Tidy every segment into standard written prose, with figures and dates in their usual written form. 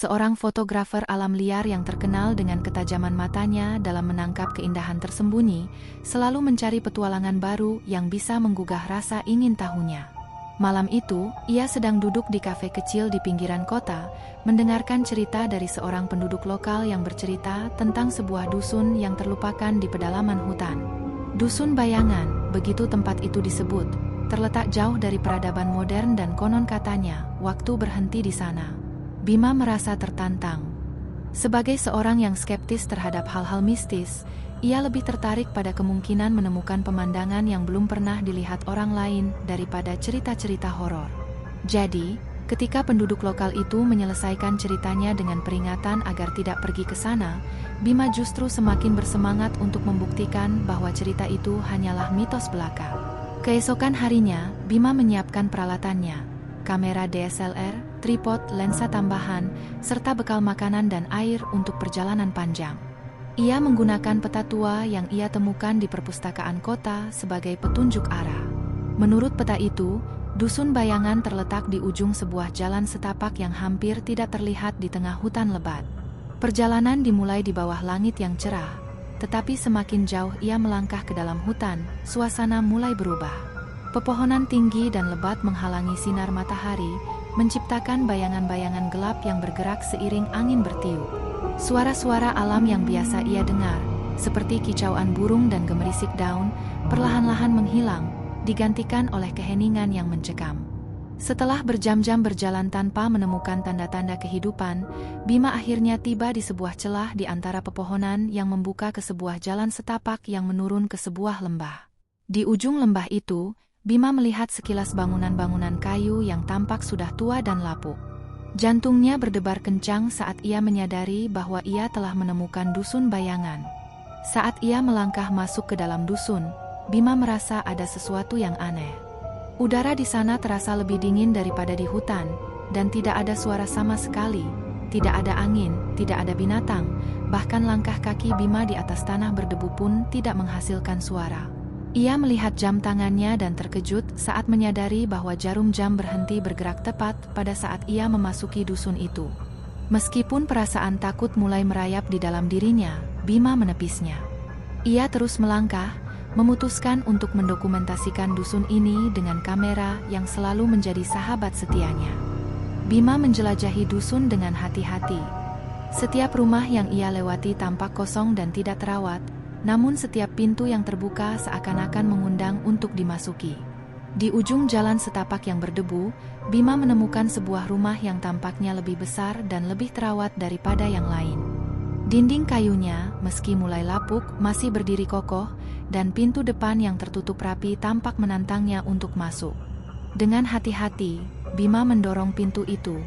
seorang fotografer alam liar yang terkenal dengan ketajaman matanya dalam menangkap keindahan tersembunyi, selalu mencari petualangan baru yang bisa menggugah rasa ingin tahunya. Malam itu, ia sedang duduk di kafe kecil di pinggiran kota, mendengarkan cerita dari seorang penduduk lokal yang bercerita tentang sebuah dusun yang terlupakan di pedalaman hutan. Dusun Bayangan, begitu tempat itu disebut, terletak jauh dari peradaban modern dan konon katanya, waktu berhenti di sana, Bima merasa tertantang. Sebagai seorang yang skeptis terhadap hal-hal mistis, ia lebih tertarik pada kemungkinan menemukan pemandangan yang belum pernah dilihat orang lain daripada cerita-cerita horor. Jadi, ketika penduduk lokal itu menyelesaikan ceritanya dengan peringatan agar tidak pergi ke sana, Bima justru semakin bersemangat untuk membuktikan bahwa cerita itu hanyalah mitos belaka. Keesokan harinya, Bima menyiapkan peralatannya, kamera DSLR, tripod, lensa tambahan, serta bekal makanan dan air untuk perjalanan panjang. Ia menggunakan peta tua yang ia temukan di perpustakaan kota sebagai petunjuk arah. Menurut peta itu, Dusun Bayangan terletak di ujung sebuah jalan setapak yang hampir tidak terlihat di tengah hutan lebat. Perjalanan dimulai di bawah langit yang cerah, tetapi semakin jauh ia melangkah ke dalam hutan, suasana mulai berubah. Pepohonan tinggi dan lebat menghalangi sinar matahari, menciptakan bayangan-bayangan gelap yang bergerak seiring angin bertiup. Suara-suara alam yang biasa ia dengar, seperti kicauan burung dan gemerisik daun, perlahan-lahan menghilang, digantikan oleh keheningan yang mencekam. Setelah berjam-jam berjalan tanpa menemukan tanda-tanda kehidupan, Bima akhirnya tiba di sebuah celah di antara pepohonan yang membuka ke sebuah jalan setapak yang menurun ke sebuah lembah. Di ujung lembah itu, Bima melihat sekilas bangunan-bangunan kayu yang tampak sudah tua dan lapuk. Jantungnya berdebar kencang saat ia menyadari bahwa ia telah menemukan Dusun Bayangan. Saat ia melangkah masuk ke dalam dusun, Bima merasa ada sesuatu yang aneh. Udara di sana terasa lebih dingin daripada di hutan, dan tidak ada suara sama sekali. Tidak ada angin, tidak ada binatang, bahkan langkah kaki Bima di atas tanah berdebu pun tidak menghasilkan suara. Ia melihat jam tangannya dan terkejut saat menyadari bahwa jarum jam berhenti bergerak tepat pada saat ia memasuki dusun itu. Meskipun perasaan takut mulai merayap di dalam dirinya, Bima menepisnya. Ia terus melangkah, memutuskan untuk mendokumentasikan dusun ini dengan kamera yang selalu menjadi sahabat setianya. Bima menjelajahi dusun dengan hati-hati. Setiap rumah yang ia lewati tampak kosong dan tidak terawat, namun setiap pintu yang terbuka seakan-akan mengundang untuk dimasuki. Di ujung jalan setapak yang berdebu, Bima menemukan sebuah rumah yang tampaknya lebih besar dan lebih terawat daripada yang lain. Dinding kayunya, meski mulai lapuk, masih berdiri kokoh, dan pintu depan yang tertutup rapi tampak menantangnya untuk masuk. Dengan hati-hati, Bima mendorong pintu itu.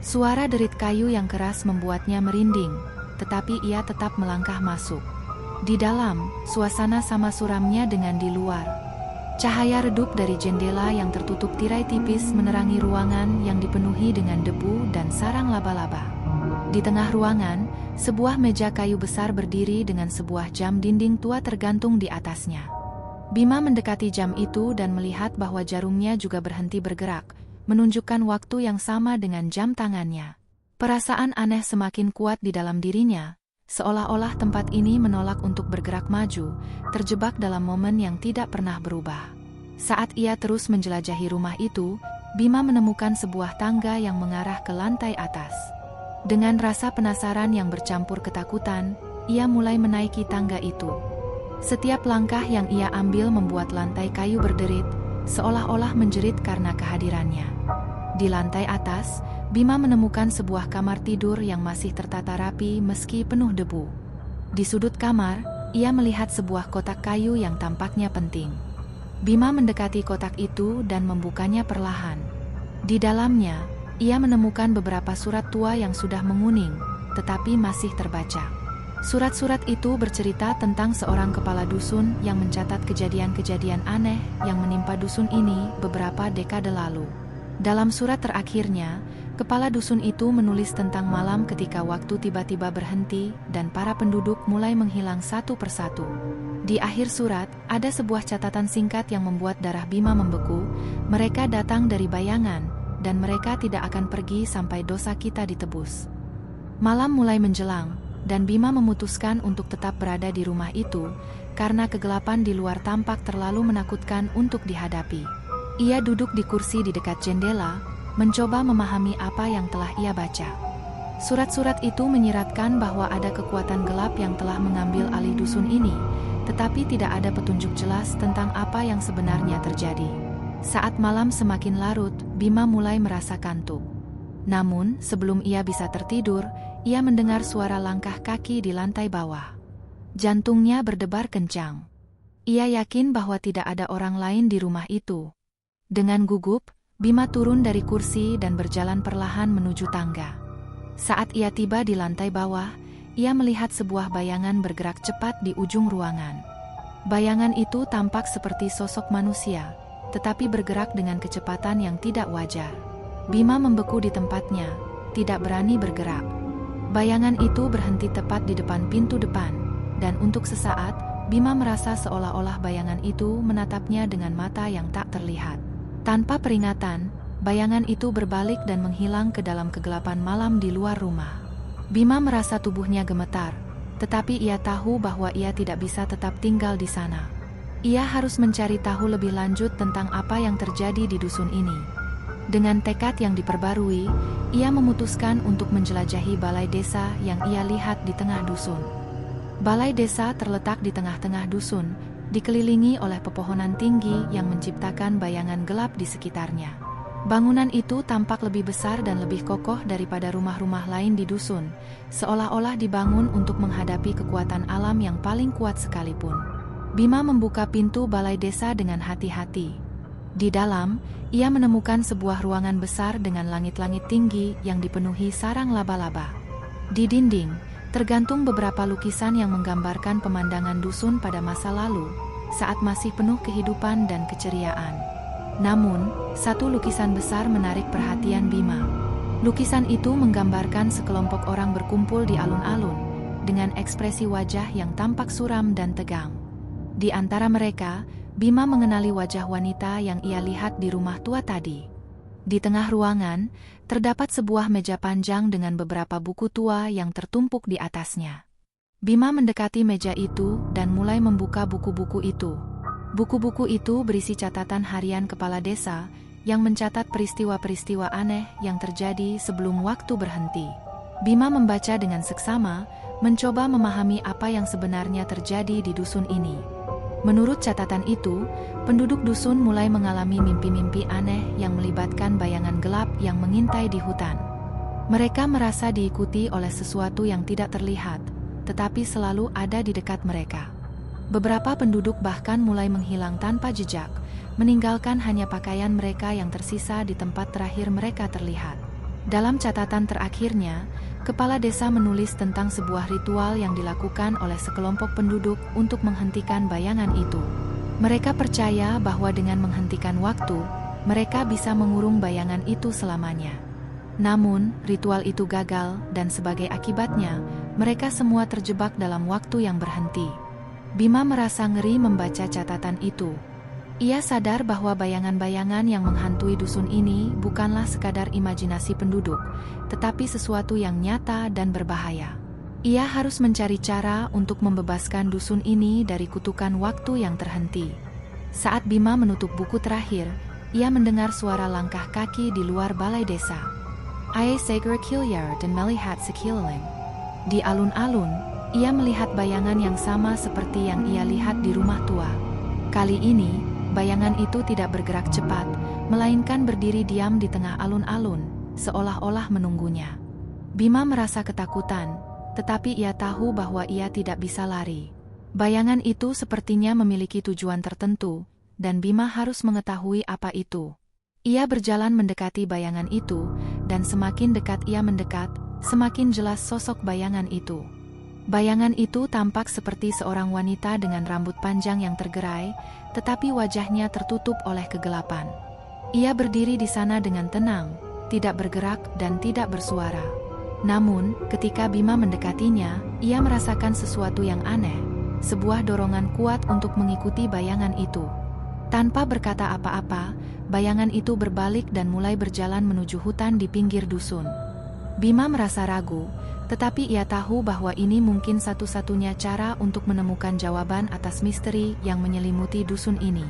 Suara derit kayu yang keras membuatnya merinding, tetapi ia tetap melangkah masuk. Di dalam, suasana sama suramnya dengan di luar. Cahaya redup dari jendela yang tertutup tirai tipis menerangi ruangan yang dipenuhi dengan debu dan sarang laba-laba. Di tengah ruangan, sebuah meja kayu besar berdiri dengan sebuah jam dinding tua tergantung di atasnya. Bima mendekati jam itu dan melihat bahwa jarumnya juga berhenti bergerak, menunjukkan waktu yang sama dengan jam tangannya. Perasaan aneh semakin kuat di dalam dirinya, seolah-olah tempat ini menolak untuk bergerak maju, terjebak dalam momen yang tidak pernah berubah. Saat ia terus menjelajahi rumah itu, Bima menemukan sebuah tangga yang mengarah ke lantai atas. Dengan rasa penasaran yang bercampur ketakutan, ia mulai menaiki tangga itu. Setiap langkah yang ia ambil membuat lantai kayu berderit, seolah-olah menjerit karena kehadirannya. Di lantai atas, Bima menemukan sebuah kamar tidur yang masih tertata rapi meski penuh debu. Di sudut kamar, ia melihat sebuah kotak kayu yang tampaknya penting. Bima mendekati kotak itu dan membukanya perlahan. Di dalamnya, ia menemukan beberapa surat tua yang sudah menguning, tetapi masih terbaca. Surat-surat itu bercerita tentang seorang kepala dusun yang mencatat kejadian-kejadian aneh yang menimpa dusun ini beberapa dekade lalu. Dalam surat terakhirnya, kepala dusun itu menulis tentang malam ketika waktu tiba-tiba berhenti dan para penduduk mulai menghilang satu persatu. Di akhir surat, ada sebuah catatan singkat yang membuat darah Bima membeku. Mereka datang dari bayangan, dan mereka tidak akan pergi sampai dosa kita ditebus. Malam mulai menjelang, dan Bima memutuskan untuk tetap berada di rumah itu, karena kegelapan di luar tampak terlalu menakutkan untuk dihadapi. Ia duduk di kursi di dekat jendela, mencoba memahami apa yang telah ia baca. Surat-surat itu menyiratkan bahwa ada kekuatan gelap yang telah mengambil alih dusun ini, tetapi tidak ada petunjuk jelas tentang apa yang sebenarnya terjadi. Saat malam semakin larut, Bima mulai merasa kantuk. Namun, sebelum ia bisa tertidur, ia mendengar suara langkah kaki di lantai bawah. Jantungnya berdebar kencang. Ia yakin bahwa tidak ada orang lain di rumah itu. Dengan gugup, Bima turun dari kursi dan berjalan perlahan menuju tangga. Saat ia tiba di lantai bawah, ia melihat sebuah bayangan bergerak cepat di ujung ruangan. Bayangan itu tampak seperti sosok manusia, tetapi bergerak dengan kecepatan yang tidak wajar. Bima membeku di tempatnya, tidak berani bergerak. Bayangan itu berhenti tepat di depan pintu depan, dan untuk sesaat, Bima merasa seolah-olah bayangan itu menatapnya dengan mata yang tak terlihat. Tanpa peringatan, bayangan itu berbalik dan menghilang ke dalam kegelapan malam di luar rumah. Bima merasa tubuhnya gemetar, tetapi ia tahu bahwa ia tidak bisa tetap tinggal di sana. Ia harus mencari tahu lebih lanjut tentang apa yang terjadi di dusun ini. Dengan tekad yang diperbarui, ia memutuskan untuk menjelajahi balai desa yang ia lihat di tengah dusun. Balai desa terletak di tengah-tengah dusun, dikelilingi oleh pepohonan tinggi yang menciptakan bayangan gelap di sekitarnya. Bangunan itu tampak lebih besar dan lebih kokoh daripada rumah-rumah lain di dusun, seolah-olah dibangun untuk menghadapi kekuatan alam yang paling kuat sekalipun. Bima membuka pintu balai desa dengan hati-hati. Di dalam, ia menemukan sebuah ruangan besar dengan langit-langit tinggi yang dipenuhi sarang laba-laba. Di dinding, tergantung beberapa lukisan yang menggambarkan pemandangan dusun pada masa lalu, saat masih penuh kehidupan dan keceriaan. Namun, satu lukisan besar menarik perhatian Bima. Lukisan itu menggambarkan sekelompok orang berkumpul di alun-alun, dengan ekspresi wajah yang tampak suram dan tegang. Di antara mereka, Bima mengenali wajah wanita yang ia lihat di rumah tua tadi. Di tengah ruangan, terdapat sebuah meja panjang dengan beberapa buku tua yang tertumpuk di atasnya. Bima mendekati meja itu dan mulai membuka buku-buku itu. Buku-buku itu berisi catatan harian kepala desa yang mencatat peristiwa-peristiwa aneh yang terjadi sebelum waktu berhenti. Bima membaca dengan seksama, mencoba memahami apa yang sebenarnya terjadi di dusun ini. Menurut catatan itu, penduduk dusun mulai mengalami mimpi-mimpi aneh yang melibatkan bayangan gelap yang mengintai di hutan. Mereka merasa diikuti oleh sesuatu yang tidak terlihat, tetapi selalu ada di dekat mereka. Beberapa penduduk bahkan mulai menghilang tanpa jejak, meninggalkan hanya pakaian mereka yang tersisa di tempat terakhir mereka terlihat. Dalam catatan terakhirnya, kepala desa menulis tentang sebuah ritual yang dilakukan oleh sekelompok penduduk untuk menghentikan bayangan itu. Mereka percaya bahwa dengan menghentikan waktu, mereka bisa mengurung bayangan itu selamanya. Namun, ritual itu gagal dan sebagai akibatnya, mereka semua terjebak dalam waktu yang berhenti. Bima merasa ngeri membaca catatan itu. Ia sadar bahwa bayangan-bayangan yang menghantui dusun ini bukanlah sekadar imajinasi penduduk, tetapi sesuatu yang nyata dan berbahaya. Ia harus mencari cara untuk membebaskan dusun ini dari kutukan waktu yang terhenti. Saat Bima menutup buku terakhir, ia mendengar suara langkah kaki di luar balai desa. Ai Seger Kilyar dan melihat sekeliling. Di alun-alun, ia melihat bayangan yang sama seperti yang ia lihat di rumah tua. Kali ini, bayangan itu tidak bergerak cepat, melainkan berdiri diam di tengah alun-alun, seolah-olah menunggunya. Bima merasa ketakutan, tetapi ia tahu bahwa ia tidak bisa lari. Bayangan itu sepertinya memiliki tujuan tertentu, dan Bima harus mengetahui apa itu. Ia berjalan mendekati bayangan itu, dan semakin dekat ia mendekat, semakin jelas sosok bayangan itu. Bayangan itu tampak seperti seorang wanita dengan rambut panjang yang tergerai, tetapi wajahnya tertutup oleh kegelapan. Ia berdiri di sana dengan tenang, tidak bergerak dan tidak bersuara. Namun, ketika Bima mendekatinya, ia merasakan sesuatu yang aneh, sebuah dorongan kuat untuk mengikuti bayangan itu. Tanpa berkata apa-apa, bayangan itu berbalik dan mulai berjalan menuju hutan di pinggir dusun. Bima merasa ragu, Tetapi ia tahu bahwa ini mungkin satu-satunya cara untuk menemukan jawaban atas misteri yang menyelimuti dusun ini.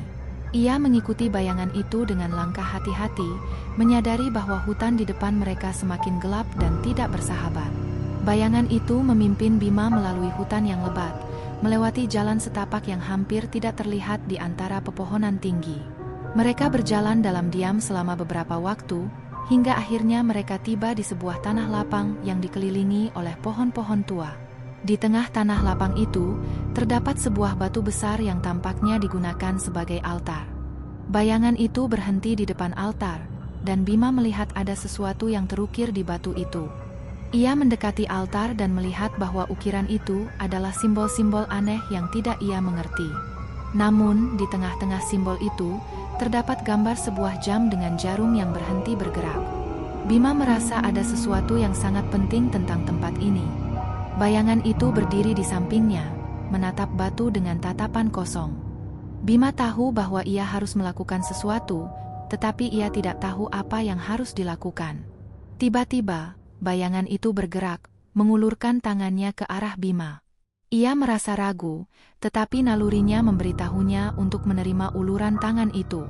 Ia mengikuti bayangan itu dengan langkah hati-hati, menyadari bahwa hutan di depan mereka semakin gelap dan tidak bersahabat. Bayangan itu memimpin Bima melalui hutan yang lebat, melewati jalan setapak yang hampir tidak terlihat di antara pepohonan tinggi. Mereka berjalan dalam diam selama beberapa waktu, hingga akhirnya mereka tiba di sebuah tanah lapang yang dikelilingi oleh pohon-pohon tua. Di tengah tanah lapang itu, terdapat sebuah batu besar yang tampaknya digunakan sebagai altar. Bayangan itu berhenti di depan altar, dan Bima melihat ada sesuatu yang terukir di batu itu. Ia mendekati altar dan melihat bahwa ukiran itu adalah simbol-simbol aneh yang tidak ia mengerti. Namun, di tengah-tengah simbol itu, terdapat gambar sebuah jam dengan jarum yang berhenti bergerak. Bima merasa ada sesuatu yang sangat penting tentang tempat ini. Bayangan itu berdiri di sampingnya, menatap batu dengan tatapan kosong. Bima tahu bahwa ia harus melakukan sesuatu, tetapi ia tidak tahu apa yang harus dilakukan. Tiba-tiba, bayangan itu bergerak, mengulurkan tangannya ke arah Bima. Ia merasa ragu, tetapi nalurinya memberitahunya untuk menerima uluran tangan itu.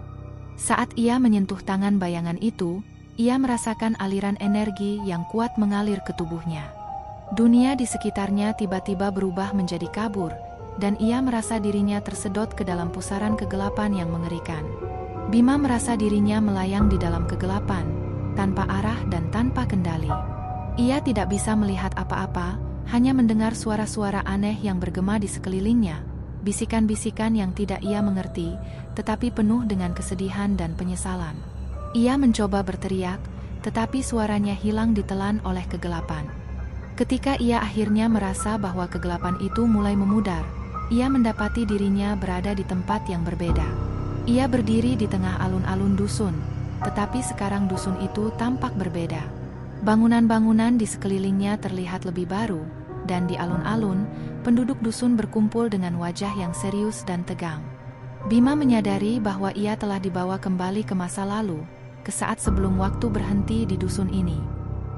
Saat ia menyentuh tangan bayangan itu, ia merasakan aliran energi yang kuat mengalir ke tubuhnya. Dunia di sekitarnya tiba-tiba berubah menjadi kabur, dan ia merasa dirinya tersedot ke dalam pusaran kegelapan yang mengerikan. Bima merasa dirinya melayang di dalam kegelapan, tanpa arah dan tanpa kendali. Ia tidak bisa melihat apa-apa, hanya mendengar suara-suara aneh yang bergema di sekelilingnya, bisikan-bisikan yang tidak ia mengerti, tetapi penuh dengan kesedihan dan penyesalan. Ia mencoba berteriak, tetapi suaranya hilang ditelan oleh kegelapan. Ketika ia akhirnya merasa bahwa kegelapan itu mulai memudar, ia mendapati dirinya berada di tempat yang berbeda. Ia berdiri di tengah alun-alun dusun, tetapi sekarang dusun itu tampak berbeda. Bangunan-bangunan di sekelilingnya terlihat lebih baru, dan di alun-alun, penduduk dusun berkumpul dengan wajah yang serius dan tegang. Bima menyadari bahwa ia telah dibawa kembali ke masa lalu, ke saat sebelum waktu berhenti di dusun ini.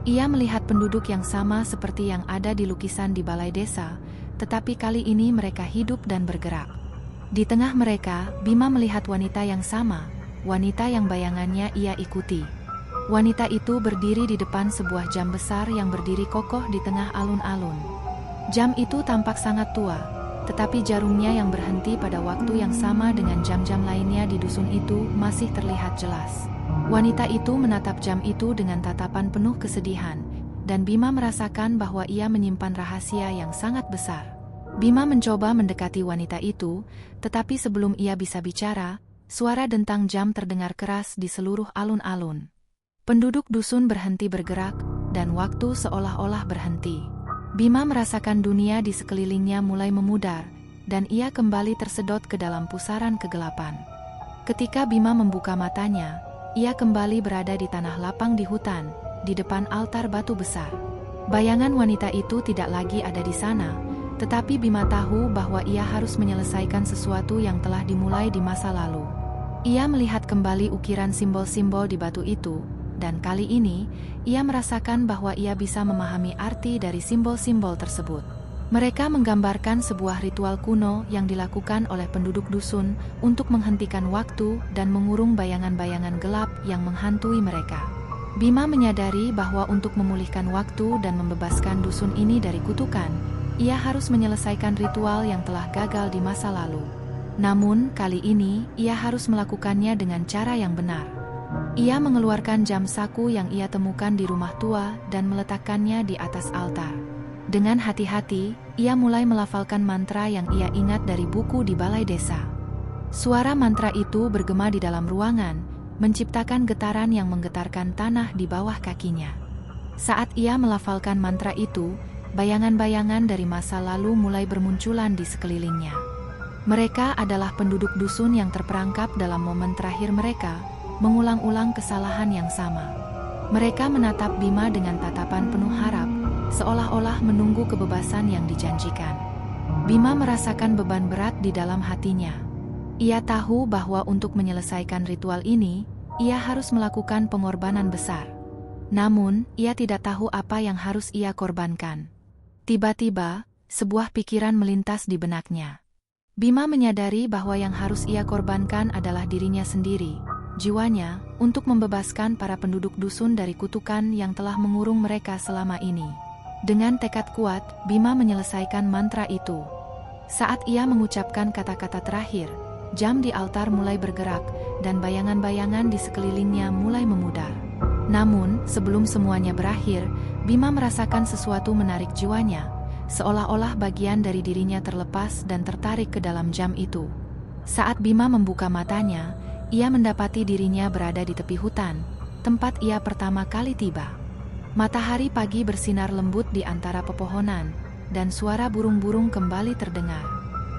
Ia melihat penduduk yang sama seperti yang ada di lukisan di balai desa, tetapi kali ini mereka hidup dan bergerak. Di tengah mereka, Bima melihat wanita yang sama, wanita yang bayangannya ia ikuti. Wanita itu berdiri di depan sebuah jam besar yang berdiri kokoh di tengah alun-alun. Jam itu tampak sangat tua, tetapi jarumnya yang berhenti pada waktu yang sama dengan jam-jam lainnya di dusun itu masih terlihat jelas. Wanita itu menatap jam itu dengan tatapan penuh kesedihan, dan Bima merasakan bahwa ia menyimpan rahasia yang sangat besar. Bima mencoba mendekati wanita itu, tetapi sebelum ia bisa bicara, suara dentang jam terdengar keras di seluruh alun-alun. Penduduk dusun berhenti bergerak, dan waktu seolah-olah berhenti. Bima merasakan dunia di sekelilingnya mulai memudar, dan ia kembali tersedot ke dalam pusaran kegelapan. Ketika Bima membuka matanya, ia kembali berada di tanah lapang di hutan, di depan altar batu besar. Bayangan wanita itu tidak lagi ada di sana, tetapi Bima tahu bahwa ia harus menyelesaikan sesuatu yang telah dimulai di masa lalu. Ia melihat kembali ukiran simbol-simbol di batu itu, dan kali ini, ia merasakan bahwa ia bisa memahami arti dari simbol-simbol tersebut. Mereka menggambarkan sebuah ritual kuno yang dilakukan oleh penduduk dusun untuk menghentikan waktu dan mengurung bayangan-bayangan gelap yang menghantui mereka. Bima menyadari bahwa untuk memulihkan waktu dan membebaskan dusun ini dari kutukan, ia harus menyelesaikan ritual yang telah gagal di masa lalu. Namun, kali ini, ia harus melakukannya dengan cara yang benar. Ia mengeluarkan jam saku yang ia temukan di rumah tua dan meletakkannya di atas altar. Dengan hati-hati, ia mulai melafalkan mantra yang ia ingat dari buku di balai desa. Suara mantra itu bergema di dalam ruangan, menciptakan getaran yang menggetarkan tanah di bawah kakinya. Saat ia melafalkan mantra itu, bayangan-bayangan dari masa lalu mulai bermunculan di sekelilingnya. Mereka adalah penduduk dusun yang terperangkap dalam momen terakhir mereka, mengulang-ulang kesalahan yang sama. Mereka menatap Bima dengan tatapan penuh harap, seolah-olah menunggu kebebasan yang dijanjikan. Bima merasakan beban berat di dalam hatinya. Ia tahu bahwa untuk menyelesaikan ritual ini, ia harus melakukan pengorbanan besar. Namun, ia tidak tahu apa yang harus ia korbankan. Tiba-tiba, sebuah pikiran melintas di benaknya. Bima menyadari bahwa yang harus ia korbankan adalah dirinya sendiri, jiwanya, untuk membebaskan para penduduk dusun dari kutukan yang telah mengurung mereka selama ini. Dengan tekad kuat, Bima menyelesaikan mantra itu. Saat ia mengucapkan kata-kata terakhir, jam di altar mulai bergerak, dan bayangan-bayangan di sekelilingnya mulai memudar. Namun, sebelum semuanya berakhir, Bima merasakan sesuatu menarik jiwanya, seolah-olah bagian dari dirinya terlepas dan tertarik ke dalam jam itu. Saat Bima membuka matanya, ia mendapati dirinya berada di tepi hutan, tempat ia pertama kali tiba. Matahari pagi bersinar lembut di antara pepohonan, dan suara burung-burung kembali terdengar.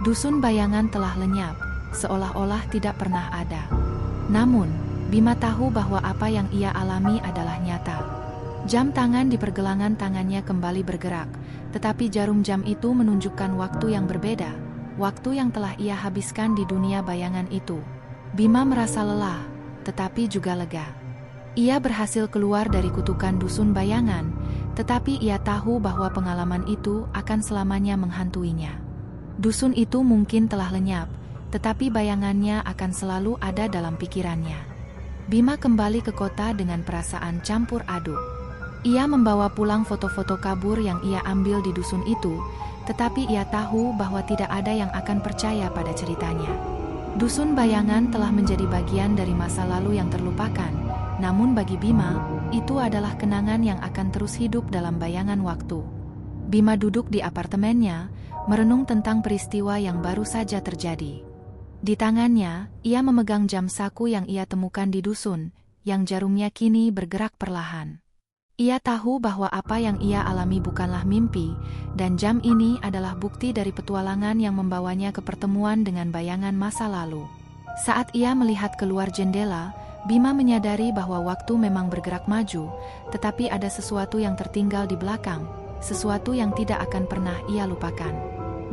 Dusun bayangan telah lenyap, seolah-olah tidak pernah ada. Namun, Bima tahu bahwa apa yang ia alami adalah nyata. Jam tangan di pergelangan tangannya kembali bergerak, tetapi jarum jam itu menunjukkan waktu yang berbeda, waktu yang telah ia habiskan di dunia bayangan itu. Bima merasa lelah, tetapi juga lega. Ia berhasil keluar dari kutukan dusun bayangan, tetapi ia tahu bahwa pengalaman itu akan selamanya menghantuinya. Dusun itu mungkin telah lenyap, tetapi bayangannya akan selalu ada dalam pikirannya. Bima kembali ke kota dengan perasaan campur aduk. Ia membawa pulang foto-foto kabur yang ia ambil di dusun itu, tetapi ia tahu bahwa tidak ada yang akan percaya pada ceritanya. Dusun bayangan telah menjadi bagian dari masa lalu yang terlupakan, namun bagi Bima, itu adalah kenangan yang akan terus hidup dalam bayangan waktu. Bima duduk di apartemennya, merenung tentang peristiwa yang baru saja terjadi. Di tangannya, ia memegang jam saku yang ia temukan di dusun, yang jarumnya kini bergerak perlahan. Ia tahu bahwa apa yang ia alami bukanlah mimpi, dan jam ini adalah bukti dari petualangan yang membawanya ke pertemuan dengan bayangan masa lalu. Saat ia melihat keluar jendela, Bima menyadari bahwa waktu memang bergerak maju, tetapi ada sesuatu yang tertinggal di belakang, sesuatu yang tidak akan pernah ia lupakan.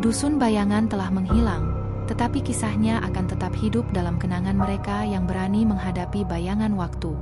Dusun bayangan telah menghilang, tetapi kisahnya akan tetap hidup dalam kenangan mereka yang berani menghadapi bayangan waktu.